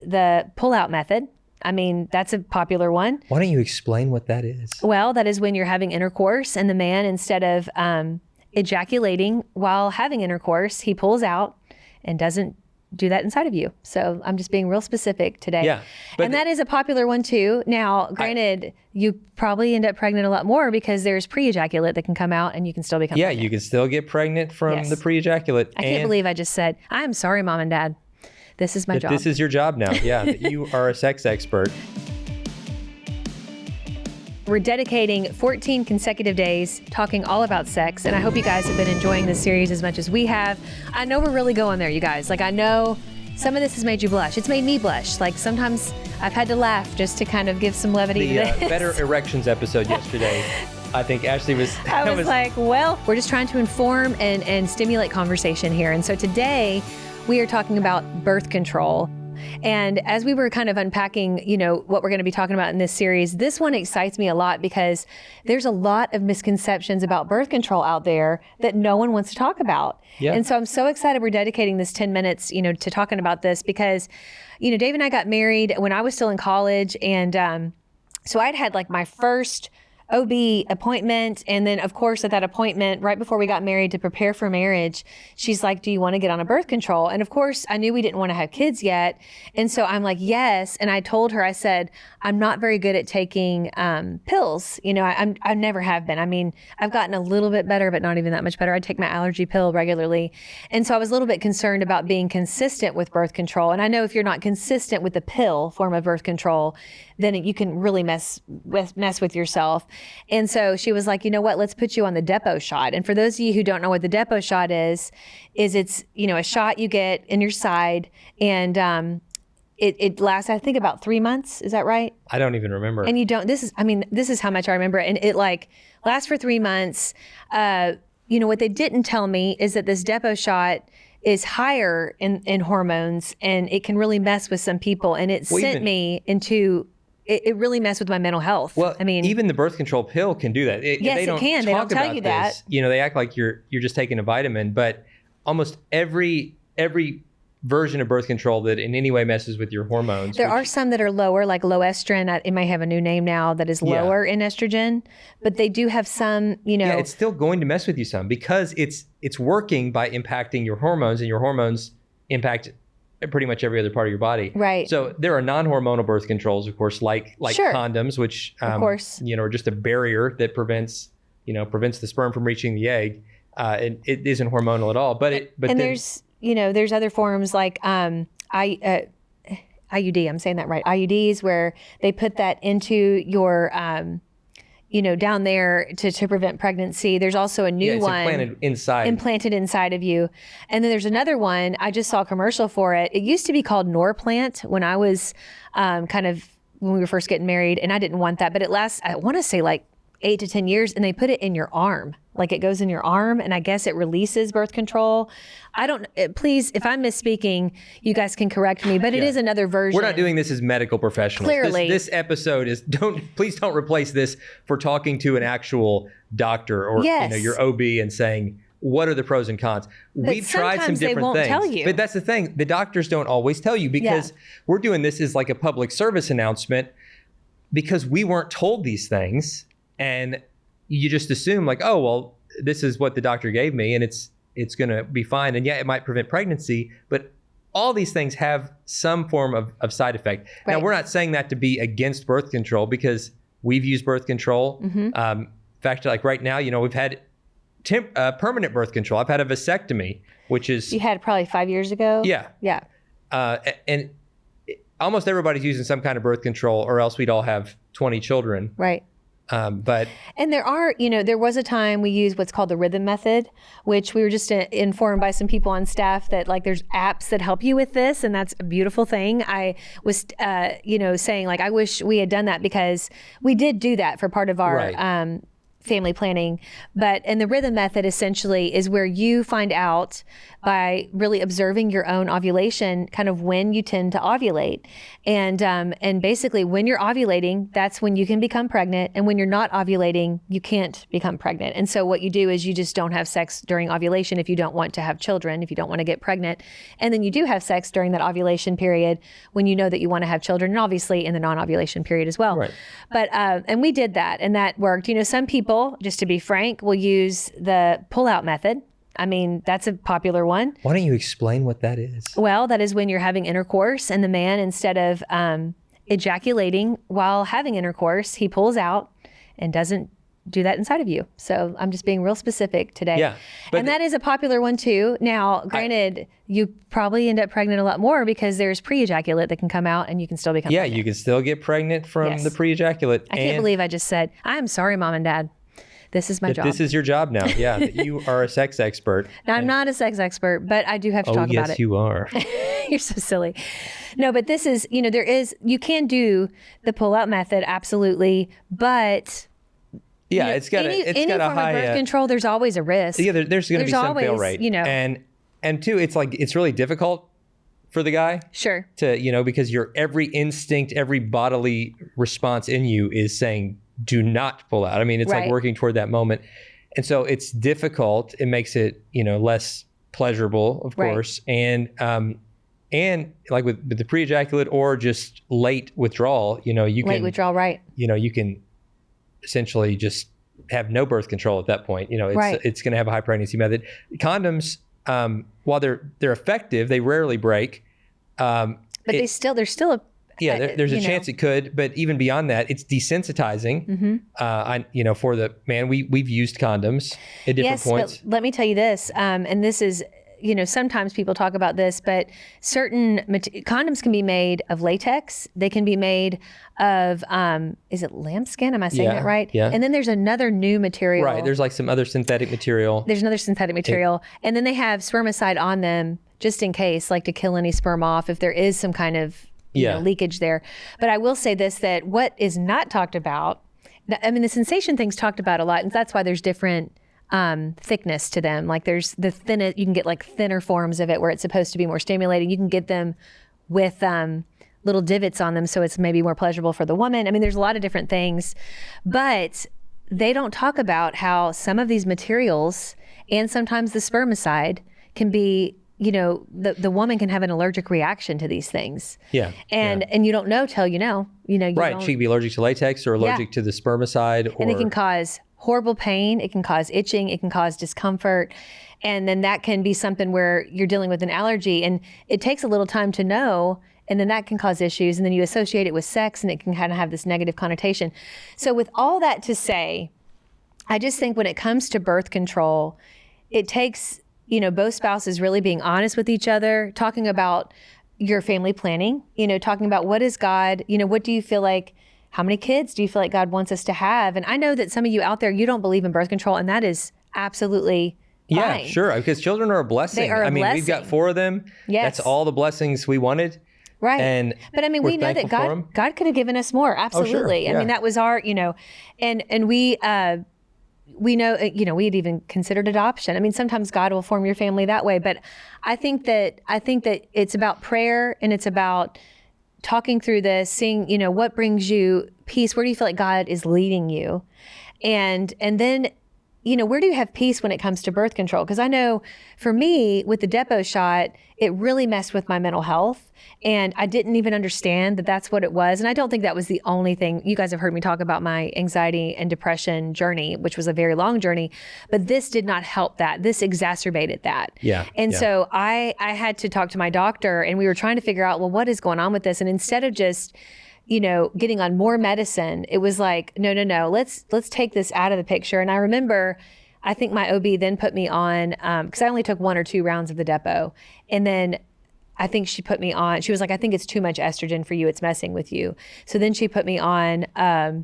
the pull-out method. I mean, that's a popular one. Why don't you explain what that is? Well, that is when you're having intercourse and the man, instead of ejaculating while having intercourse, he pulls out and doesn't do that inside of you. So I'm just being real specific today. Yeah. And that is a popular one too. Now, granted, you probably end up pregnant a lot more because there's pre-ejaculate that can come out and you can still become pregnant. You can still get pregnant from the pre-ejaculate. I can't believe I just said, I'm sorry, Mom and Dad. This is my job. This is your job now. Yeah, that you are a sex expert. We're dedicating 14 consecutive days talking all about sex, and I hope you guys have been enjoying this series as much as we have. I know we're really going there, you guys. Like, I know some of this has made you blush. It's made me blush. Like, sometimes I've had to laugh just to kind of give some levity to this. Better Erections episode yesterday. I think Ashley was... I was like, well, we're just trying to inform and stimulate conversation here. And so today we are talking about birth control. And as we were kind of unpacking, you know, what we're going to be talking about in this series, this one excites me a lot because there's a lot of misconceptions about birth control out there that no one wants to talk about. Yeah. And so I'm so excited we're dedicating this 10 minutes, you know, to talking about this because, you know, Dave and I got married when I was still in college. And so I'd had like my first OB appointment. And then of course at that appointment, right before we got married to prepare for marriage, she's like, do you want to get on a birth control? And of course I knew we didn't want to have kids yet. And so I'm like, yes. And I told her, I said, I'm not very good at taking pills. You know, I never have been. I mean, I've gotten a little bit better, but not even that much better. I take my allergy pill regularly. And so I was a little bit concerned about being consistent with birth control. And I know if you're not consistent with the pill form of birth control, then you can really mess with yourself. And so she was like, you know what, let's put you on the depot shot. And for those of you who don't know what the depot shot is it's, you know, a shot you get in your side and it lasts, I think, about 3 months. Is that right? I don't even remember. And you don't, this is how much I remember. And it like lasts for 3 months. You know, what they didn't tell me is that this depot shot is higher in hormones and it can really mess with some people. And it sent me into... It really messed with my mental health. Well, I mean, even the birth control pill can do that. Yes, it can. They don't tell you that. You know, they act like you're just taking a vitamin, but almost every version of birth control that in any way messes with your hormones. There are some that are lower, like low estrogen. It might have a new name now that is lower in estrogen, but they do have some, you know. Yeah, it's still going to mess with you some because it's working by impacting your hormones, and your hormones impact pretty much every other part of your body. Right. So there are non-hormonal birth controls, of course, like sure. condoms, which, of course, you know, are just a barrier that prevents the sperm from reaching the egg. And it isn't hormonal at all, but there's, you know, there's other forms like, IUD, I'm saying that right. IUDs, where they put that into your, you know, down there to prevent pregnancy. There's also a new one implanted inside of you. And then there's another one, I just saw a commercial for it. It used to be called Norplant when I was when we were first getting married, and I didn't want that, but it lasts, I want to say like 8 to 10 years, and they put it in your arm. Like it goes in your arm, and I guess it releases birth control. Please, if I'm misspeaking, you guys can correct me, but it is another version. We're not doing this as medical professionals. Clearly. This episode is, please don't replace this for talking to an actual doctor or you know, your OB and saying, what are the pros and cons? We've tried some different they won't things. Tell you. But that's the thing. The doctors don't always tell you because we're doing this as like a public service announcement because we weren't told these things. And you just assume like, oh, well, this is what the doctor gave me and it's going to be fine. And yeah, it might prevent pregnancy, but all these things have some form of side effect. Right. Now, we're not saying that to be against birth control because we've used birth control. Mm-hmm. In fact, like right now, you know, we've had permanent birth control. I've had a vasectomy, which is... You had probably 5 years ago? Yeah. Yeah. And almost everybody's using some kind of birth control or else we'd all have 20 children. Right. And there are, you know, there was a time we used what's called the rhythm method, which we were just informed by some people on staff that like there's apps that help you with this. And that's a beautiful thing. I was, you know, saying like, I wish we had done that because we did do that for part of our, family planning. And the rhythm method essentially is where you find out by really observing your own ovulation, kind of when you tend to ovulate. And basically when you're ovulating, that's when you can become pregnant. And when you're not ovulating, you can't become pregnant. And so what you do is you just don't have sex during ovulation if you don't want to have children, if you don't want to get pregnant. And then you do have sex during that ovulation period when you know that you want to have children, and obviously in the non-ovulation period as well. Right. But, and we did that, and that worked. You know, some people, just to be frank, will use the pull-out method. I mean, that's a popular one. Why don't you explain what that is? Well, that is when you're having intercourse and the man, instead of ejaculating while having intercourse, he pulls out and doesn't do that inside of you. So I'm just being real specific today. Yeah. And that is a popular one too. Now, granted, you probably end up pregnant a lot more because there's pre-ejaculate that can come out and you can still become pregnant. You can still get pregnant from the pre-ejaculate. I can't believe I just said, I'm sorry, Mom and Dad. This is my job. This is your job now. Yeah. That you are a sex expert. Now, I'm not a sex expert, but I do have to talk about it. Yes, you are. You're so silly. No, but this is, you know, you can do the pull-out method, absolutely, but yeah, it's got a high birth control. There's always a risk. Yeah, there's going to be some fail rate. You know, and two, it's really difficult for the guy. Sure. To because your every instinct, every bodily response in you is saying, do not pull out. I mean, it's like working toward that moment, and so it's difficult. It makes it less pleasurable, of course, and like with the pre-ejaculate or just late withdrawal, you can late withdrawal, right? You can essentially just have no birth control at that point. It's going to have a high pregnancy method. Condoms, while they're effective, they rarely break. But there's still a there's a chance it could, but even beyond that, it's desensitizing. Mm-hmm. For the man, we've used condoms at different points. But let me tell you this, and this is, sometimes people talk about this, but certain condoms can be made of latex. They can be made of, is it lambskin? Am I saying that right? Yeah. And then there's another new material. Right. There's like some other synthetic material. There's another synthetic material. And then they have spermicide on them just in case, like to kill any sperm off if there is some kind of leakage there. But I will say this, that what is not talked about, I mean, the sensation thing's talked about a lot, and that's why there's different thickness to them. Like there's the thinnest, you can get like thinner forms of it where it's supposed to be more stimulating. You can get them with little divots on them, so it's maybe more pleasurable for the woman. I mean, there's a lot of different things, but they don't talk about how some of these materials and sometimes the spermicide can be, the woman can have an allergic reaction to these things. Yeah. And you don't know till you know. Right. She can be allergic to latex or allergic to the spermicide. And it can cause horrible pain. It can cause itching. It can cause discomfort. And then that can be something where you're dealing with an allergy and it takes a little time to know. And then that can cause issues. And then you associate it with sex and it can kind of have this negative connotation. So with all that to say, I just think when it comes to birth control, it takes, both spouses really being honest with each other, talking about your family planning, talking about what is God, what do you feel like, how many kids do you feel like God wants us to have? And I know that some of you out there, you don't believe in birth control, and that is absolutely fine. Yeah, sure, because children are a blessing. They are a blessing. We've got 4 of them. Yes. That's all the blessings we wanted. Right. But I mean, we know that God could have given us more. Absolutely. Oh, sure. Yeah. I mean, that was our, and we know, we had even considered adoption. I mean, sometimes God will form your family that way, but I think that it's about prayer and it's about talking through this, seeing, what brings you peace. Where do you feel like God is leading you? And then, where do you have peace when it comes to birth control? Because I know for me with the Depo shot, it really messed with my mental health. And I didn't even understand that that's what it was. And I don't think that was the only thing. You guys have heard me talk about my anxiety and depression journey, which was a very long journey, but this did not help that. This exacerbated that. Yeah. And so I had to talk to my doctor and we were trying to figure out, well, what is going on with this? And instead of just, getting on more medicine, it was like, no, let's take this out of the picture. And I remember, I think my OB then put me on, because I only took 1 or 2 rounds of the Depo. And then I think she put me on, she was like, I think it's too much estrogen for you. It's messing with you. So then she put me on, I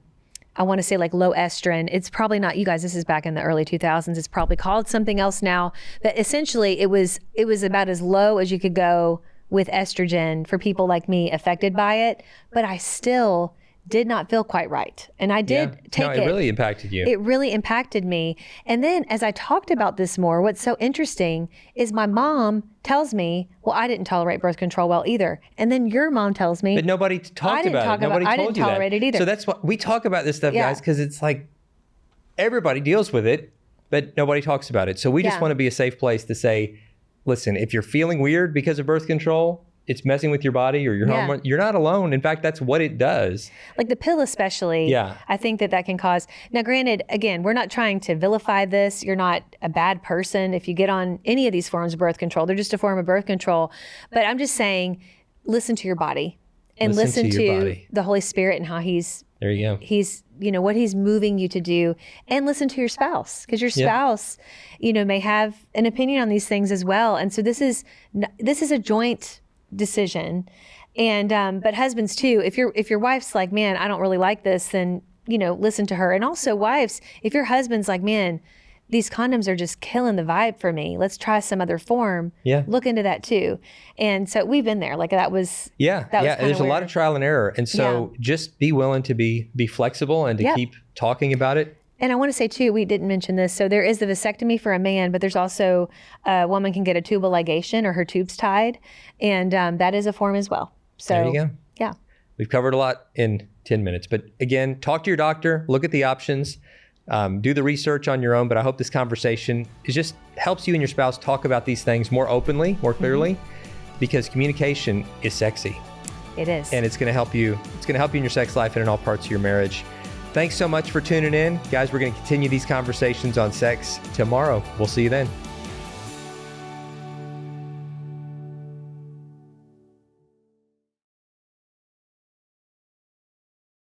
want to say like low estrogen. It's probably not, you guys, this is back in the early 2000s. It's probably called something else now. But essentially it was about as low as you could go with estrogen for people like me affected by it. But I still did not feel quite right. And I did take it. It really impacted you. It really impacted me. And then as I talked about this more, what's so interesting is my mom tells me, well, I didn't tolerate birth control well either. And then your mom tells me. But nobody talked about it. Nobody I told didn't you that. tolerate it either. So that's what we talk about this stuff, guys, because it's like everybody deals with it, but nobody talks about it. So we just want to be a safe place to say, listen, if you're feeling weird because of birth control, it's messing with your body or your hormone, you're not alone. In fact, that's what it does. Like the pill especially, I think that can cause. Now, granted, again, we're not trying to vilify this. You're not a bad person if you get on any of these forms of birth control. They're just a form of birth control. But I'm just saying, listen to your body and listen to the Holy Spirit and how there you go. He's, what he's moving you to do, and listen to your spouse, because your spouse, may have an opinion on these things as well. And so this is a joint decision. And but husbands too, if your wife's like, man, I don't really like this, then listen to her. And also wives, if your husband's like, man, these condoms are just killing the vibe for me, let's try some other form, look into that too. And so we've been there. Like that was there's a lot of trial and error, and so just be willing to be flexible and to keep talking about it. And I want to say too, we didn't mention this. So there is the vasectomy for a man, but there's also a woman can get a tubal ligation or her tubes tied. And that is a form as well. So there you go. Yeah. We've covered a lot in 10 minutes. But again, talk to your doctor, look at the options, do the research on your own. But I hope this conversation just helps you and your spouse talk about these things more openly, more clearly, because communication is sexy. It is. And it's going to help you. It's going to help you in your sex life and in all parts of your marriage. Thanks so much for tuning in. Guys, we're going to continue these conversations on sex tomorrow. We'll see you then.